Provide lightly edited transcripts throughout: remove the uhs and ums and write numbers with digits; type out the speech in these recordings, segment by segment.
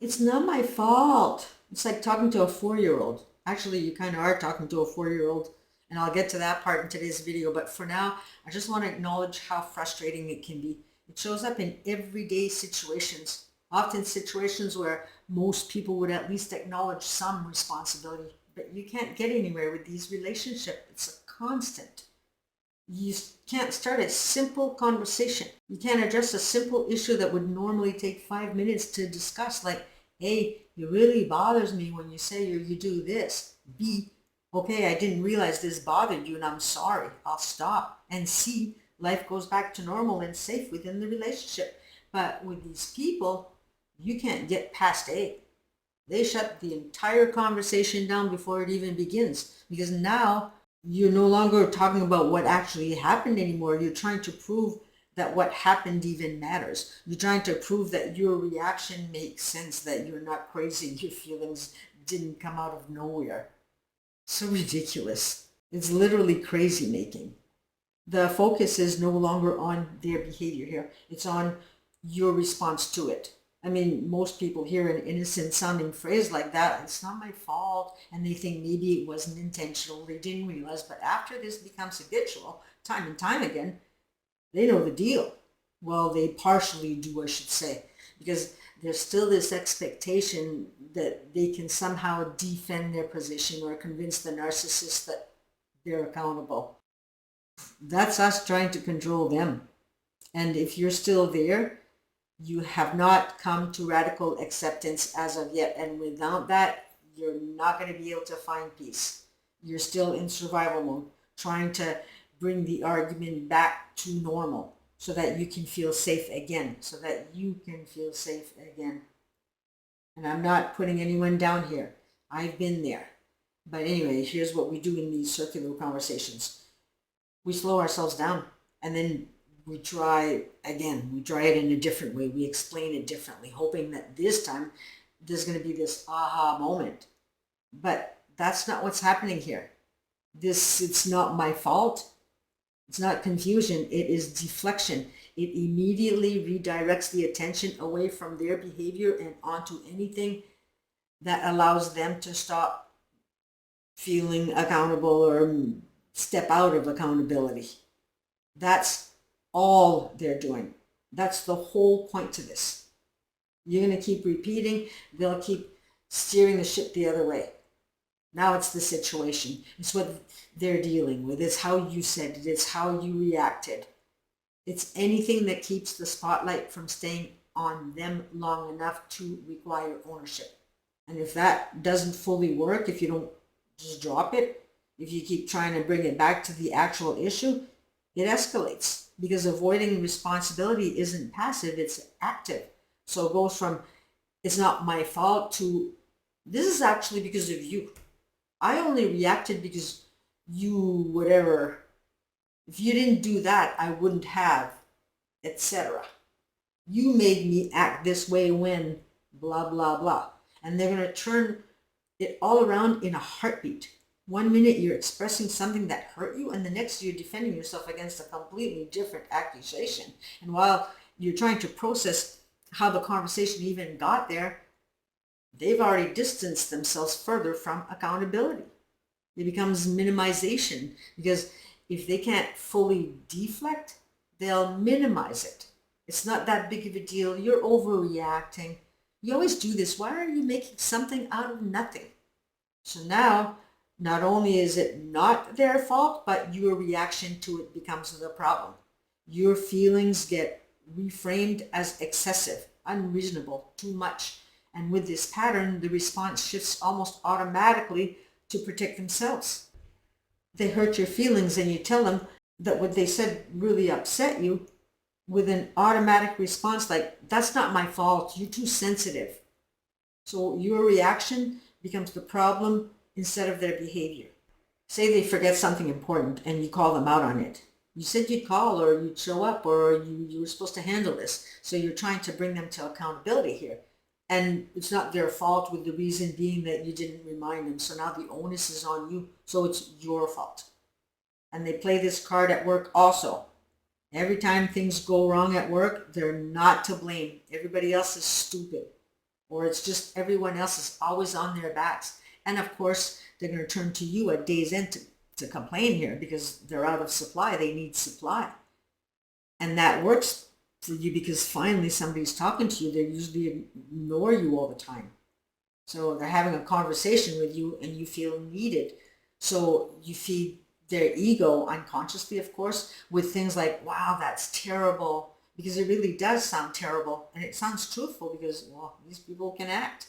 It's not my fault. It's like talking to a 4-year-old. Actually, you kind of are talking to a 4-year-old, and I'll get to that part in today's video. But for now, I just want to acknowledge how frustrating it can be. It shows up in everyday situations, often situations where most people would at least acknowledge some responsibility. But you can't get anywhere with these relationships. It's a constant. You can't start a simple conversation. You can't address a simple issue that would normally take 5 minutes to discuss, like, hey, it really bothers me when you say or you do this. B, okay, I didn't realize this bothered you and I'm sorry. I'll stop. And C, life goes back to normal and safe within the relationship. But with these people, you can't get past A. They shut the entire conversation down before it even begins, because now you're no longer talking about what actually happened anymore. You're trying to prove that what happened even matters. You're trying to prove that your reaction makes sense, that you're not crazy, your feelings didn't come out of nowhere. So ridiculous. It's literally crazy making. The focus is no longer on their behavior here. It's on your response to it. I mean, most people hear an innocent sounding phrase like that, it's not my fault, and they think maybe it wasn't intentional, they didn't realize. But after this becomes habitual, time and time again, they know the deal. Well, they partially do, I should say, because there's still this expectation that they can somehow defend their position or convince the narcissist that they're accountable. That's us trying to control them. And if you're still there, you have not come to radical acceptance as of yet. And without that, you're not going to be able to find peace. You're still in survival mode, trying to bring the argument back to normal so that you can feel safe again, And I'm not putting anyone down here. I've been there. But anyway, here's what we do in these circular conversations. We slow ourselves down, and then we try again. We try it in a different way. We explain it differently, hoping that this time there's going to be this aha moment. But that's not what's happening here. It's not my fault. It's not confusion. It is deflection. It immediately redirects the attention away from their behavior and onto anything that allows them to stop feeling accountable or step out of accountability. That's all they're doing. That's the whole point to this. You're going to keep repeating. They'll keep steering the ship the other way. Now it's the situation. It's what they're dealing with. It's how you said it. It's how you reacted. It's anything that keeps the spotlight from staying on them long enough to require ownership. And if that doesn't fully work, if you don't just drop it, if you keep trying to bring it back to the actual issue, it escalates, because avoiding responsibility isn't passive, it's active. So it goes from, it's not my fault, to, this is actually because of you. I only reacted because you, whatever, if you didn't do that, I wouldn't have, etc. You made me act this way when, blah, blah, blah. And they're going to turn it all around in a heartbeat. One minute you're expressing something that hurt you, and the next you're defending yourself against a completely different accusation. And while you're trying to process how the conversation even got there, they've already distanced themselves further from accountability. It becomes minimization, because if they can't fully deflect, they'll minimize it. It's not that big of a deal. You're overreacting. You always do this. Why are you making something out of nothing? So now, not only is it not their fault, but your reaction to it becomes the problem. Your feelings get reframed as excessive, unreasonable, too much. And with this pattern, the response shifts almost automatically to protect themselves. They hurt your feelings and you tell them that what they said really upset you, with an automatic response like, that's not my fault, you're too sensitive. So your reaction becomes the problem instead of their behavior. Say they forget something important and you call them out on it. You said you'd call, or you'd show up, or you were supposed to handle this. So you're trying to bring them to accountability here. And it's not their fault, with the reason being that you didn't remind them. So now the onus is on you. So it's your fault. And they play this card at work also. Every time things go wrong at work, they're not to blame. Everybody else is stupid. or it's just everyone else is always on their backs. And of course, they're going to turn to you at day's end to complain here because they're out of supply. They need supply. And that works for you because finally somebody's talking to you. They usually ignore you all the time. So they're having a conversation with you and you feel needed. So you feed their ego unconsciously, of course, with things like, wow, that's terrible, because it really does sound terrible. And it sounds truthful because, well, these people can act.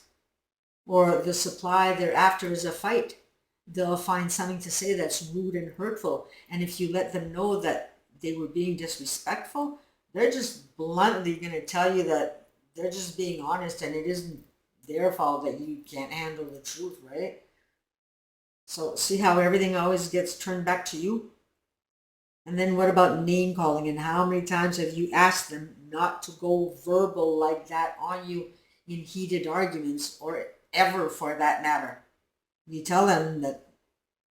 Or the supply they're after is a fight. They'll find something to say that's rude and hurtful. And if you let them know that they were being disrespectful, they're just bluntly going to tell you that they're just being honest and it isn't their fault that you can't handle the truth, right? So see how everything always gets turned back to you? And then what about name calling? And how many times have you asked them not to go verbal like that on you in heated arguments, or ever for that matter? You tell them that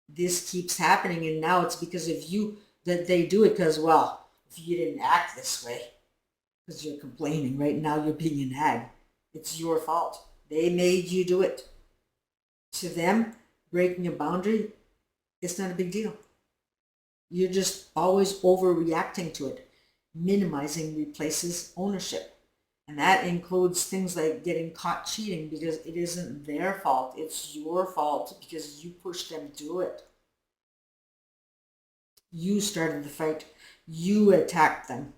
this keeps happening and now it's because of you that they do it, because, well, if you didn't act this way, because you're complaining, right? Now you're being an ag. It's your fault. They made you do it. To them, breaking a boundary, it's not a big deal. You're just always overreacting to it. Minimizing replaces ownership. And that includes things like getting caught cheating because it isn't their fault. It's your fault because you pushed them to do it. You started the fight. You attacked them.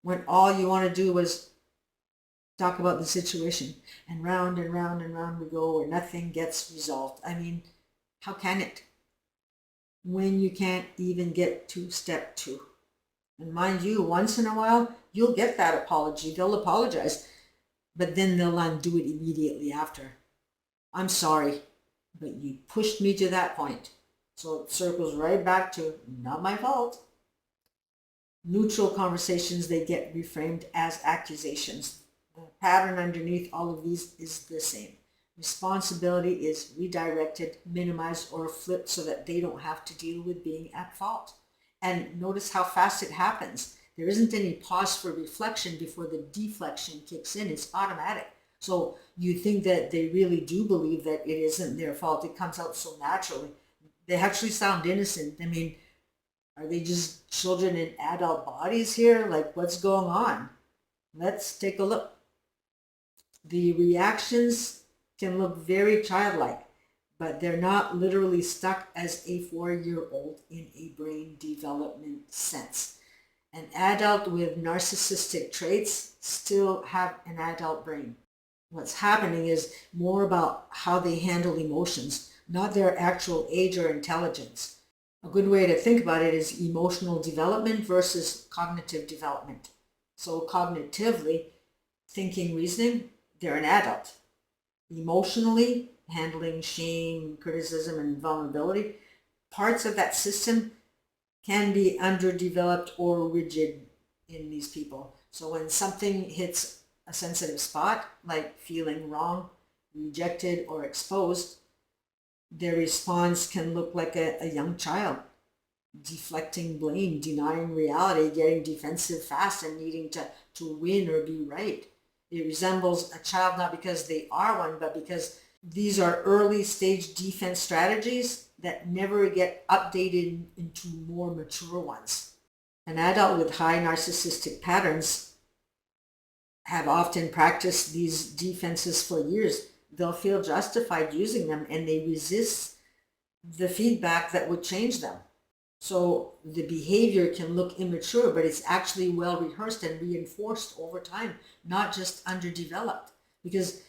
When all you want to do was talk about the situation. And round and round and round we go where nothing gets resolved. I mean, how can it? When you can't even get to step 2. And mind you, once in a while, you'll get that apology. They'll apologize, but then they'll undo it immediately after. I'm sorry, but you pushed me to that point. So it circles right back to not my fault. Neutral conversations, they get reframed as accusations. The pattern underneath all of these is the same. Responsibility is redirected, minimized, or flipped so that they don't have to deal with being at fault. And notice how fast it happens. There isn't any pause for reflection before the deflection kicks in. It's automatic. So you think that they really do believe that it isn't their fault. It comes out so naturally. They actually sound innocent. I mean, are they just children in adult bodies here? Like, what's going on? Let's take a look. The reactions can look very childlike, but they're not literally stuck as a 4-year-old in a brain development sense. An adult with narcissistic traits still have an adult brain. What's happening is more about how they handle emotions, not their actual age or intelligence. A good way to think about it is emotional development versus cognitive development. So cognitively, thinking, reasoning, they're an adult. Emotionally, handling shame, criticism, and vulnerability, parts of that system can be underdeveloped or rigid in these people. So when something hits a sensitive spot, like feeling wrong, rejected, or exposed, their response can look like a young child, deflecting blame, denying reality, getting defensive fast, and needing to win or be right. It resembles a child not because they are one, but because these are early stage defense strategies that never get updated into more mature ones. An adult with high narcissistic patterns have often practiced these defenses for years. They'll feel justified using them and they resist the feedback that would change them. So the behavior can look immature, but it's actually well rehearsed and reinforced over time, not just underdeveloped, because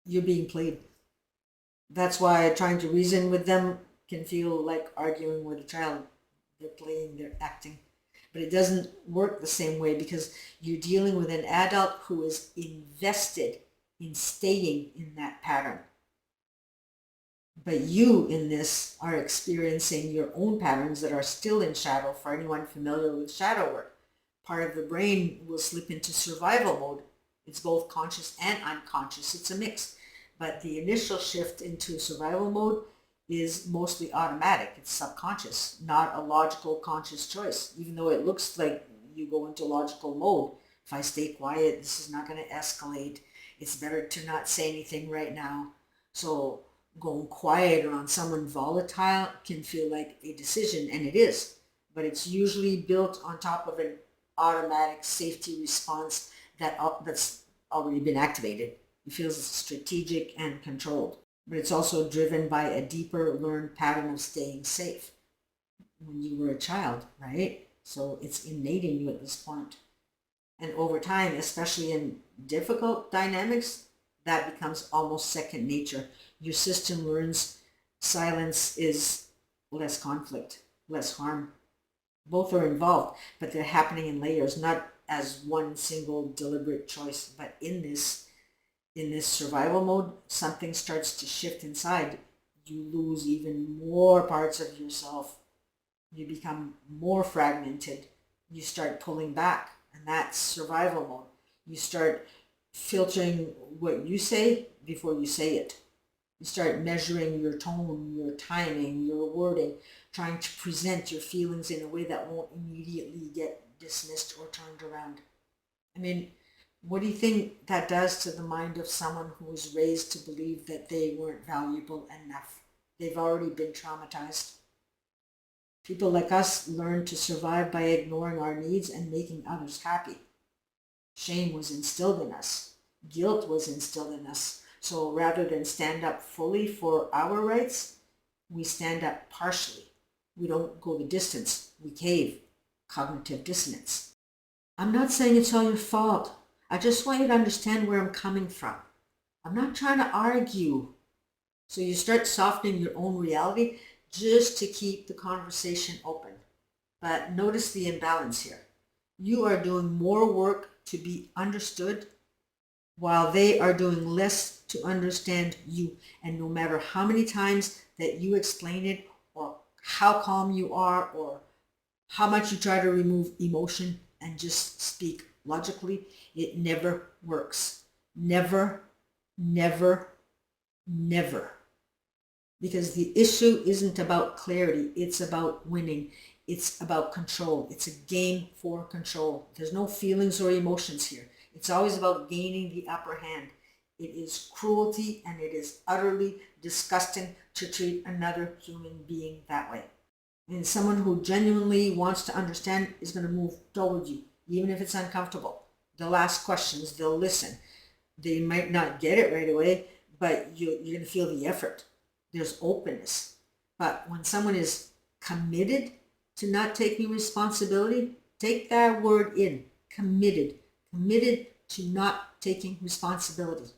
you're being played. That's why trying to reason with them can feel like arguing with a child. They're playing, they're acting. But it doesn't work the same way because you're dealing with an adult who is invested in staying in that pattern. But you in this are experiencing your own patterns that are still in shadow. For anyone familiar with shadow work, part of the brain will slip into survival mode. It's both conscious and unconscious. It's a mix. But the initial shift into survival mode is mostly automatic. It's subconscious, not a logical conscious choice. Even though it looks like you go into logical mode. If I stay quiet, this is not going to escalate. It's better to not say anything right now. So going quiet around someone volatile can feel like a decision, and it is, but it's usually built on top of an automatic safety response that's already been activated. It feels strategic and controlled, but it's also driven by a deeper learned pattern of staying safe when you were a child, right? So it's innate in you at this point. And over time, especially in difficult dynamics, that becomes almost second nature. Your system learns silence is less conflict, less harm. Both are involved, but they're happening in layers, not as one single deliberate choice. But in this survival mode, something starts to shift inside. You lose even more parts of yourself. You become more fragmented. You start pulling back, and that's survival mode. You start filtering what you say before you say it. You start measuring your tone, your timing, your wording, trying to present your feelings in a way that won't immediately get dismissed or turned around. I mean, what do you think that does to the mind of someone who was raised to believe that they weren't valuable enough? They've already been traumatized. People like us learn to survive by ignoring our needs and making others happy. Shame was instilled in us. Guilt was instilled in us. So rather than stand up fully for our rights, we stand up partially. We don't go the distance. We cave. Cognitive dissonance. I'm not saying it's all your fault. I just want you to understand where I'm coming from. I'm not trying to argue. So you start softening your own reality just to keep the conversation open. But notice the imbalance here. You are doing more work to be understood while they are doing less to understand you. And no matter how many times that you explain it, or how calm you are, or how much you try to remove emotion and just speak logically, it never works. Never, never, never. Because the issue isn't about clarity, it's about winning. It's about control. It's a game for control. There's no feelings or emotions here. It's always about gaining the upper hand. It is cruelty, and it is utterly disgusting to treat another human being that way. And someone who genuinely wants to understand is going to move toward you, even if it's uncomfortable. They'll ask questions, they'll listen. They might not get it right away, but you're going to feel the effort. There's openness. But when someone is committed to not taking responsibility, take that word in. Committed. Committed to not taking responsibility.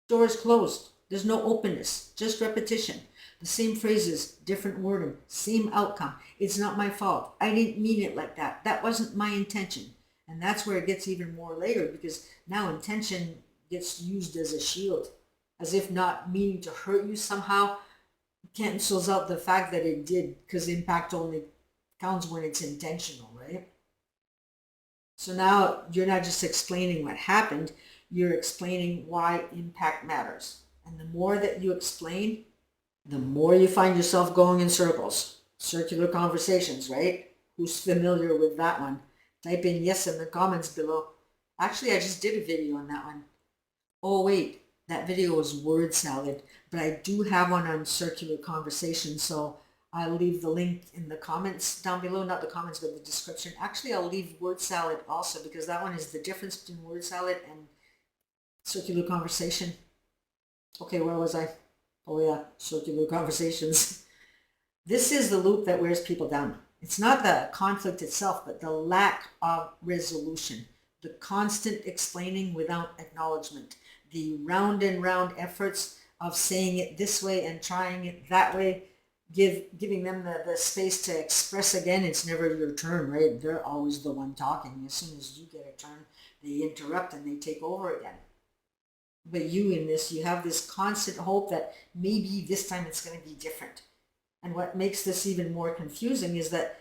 Door is closed. There's no openness, just repetition. The same phrases, different wording, same outcome. It's not my fault. I didn't mean it like that. That wasn't my intention. And that's where it gets even more layered, because now intention gets used as a shield, as if not meaning to hurt you somehow cancels out the fact that it did, because impact only counts when it's intentional, right? So now you're not just explaining what happened, you're explaining why impact matters. And the more that you explain, the more you find yourself going in circles. Circular conversations, right? Who's familiar with that one? Type in yes in the comments below. Actually, I just did a video on that one. Oh wait, that video was word salad, but I do have one on circular conversations, so I'll leave the link in the comments down below, not the comments, but the description. Actually, I'll leave word salad also, because that one is the difference between word salad and circular conversation. Okay, where was I? Oh yeah, circular conversations. This is the loop that wears people down. It's not the conflict itself, but the lack of resolution, the constant explaining without acknowledgement, the round and round efforts of saying it this way and trying it that way, giving them the space to express again. It's never your turn, right? They're always the one talking. As soon as you get a turn, they interrupt and they take over again. But you in this, you have this constant hope that maybe this time it's going to be different. And what makes this even more confusing is that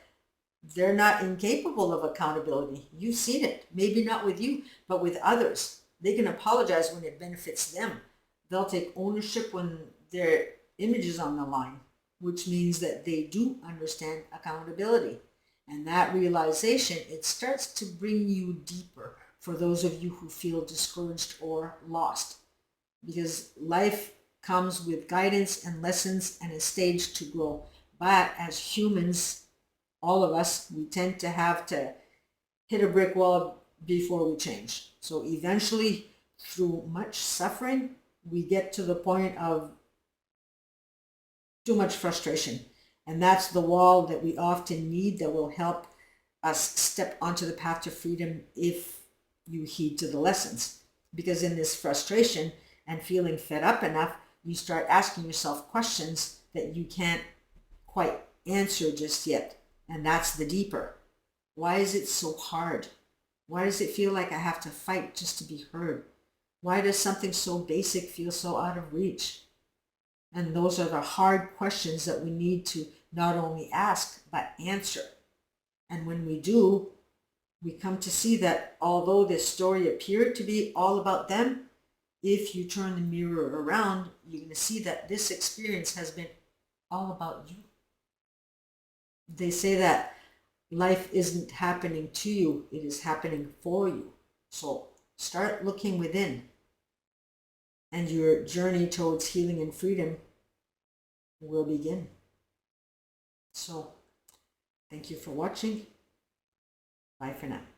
they're not incapable of accountability. You've seen it, maybe not with you, but with others. They can apologize when it benefits them. They'll take ownership when their image is on the line, which means that they do understand accountability. And that realization, it starts to bring you deeper, for those of you who feel discouraged or lost, because life comes with guidance and lessons and a stage to grow. But as humans, all of us, we tend to have to hit a brick wall before we change. So eventually, through much suffering, we get to the point of too much frustration. And that's the wall that we often need that will help us step onto the path to freedom if you heed to the lessons. Because in this frustration and feeling fed up enough, you start asking yourself questions that you can't quite answer just yet. And that's the deeper. Why is it so hard? Why does it feel like I have to fight just to be heard? Why does something so basic feel so out of reach? And those are the hard questions that we need to not only ask, but answer. And when we do, we come to see that although this story appeared to be all about them, if you turn the mirror around, you're going to see that this experience has been all about you. They say that life isn't happening to you, it is happening for you. So start looking within, and your journey towards healing and freedom will begin. So, thank you for watching. Bye for now.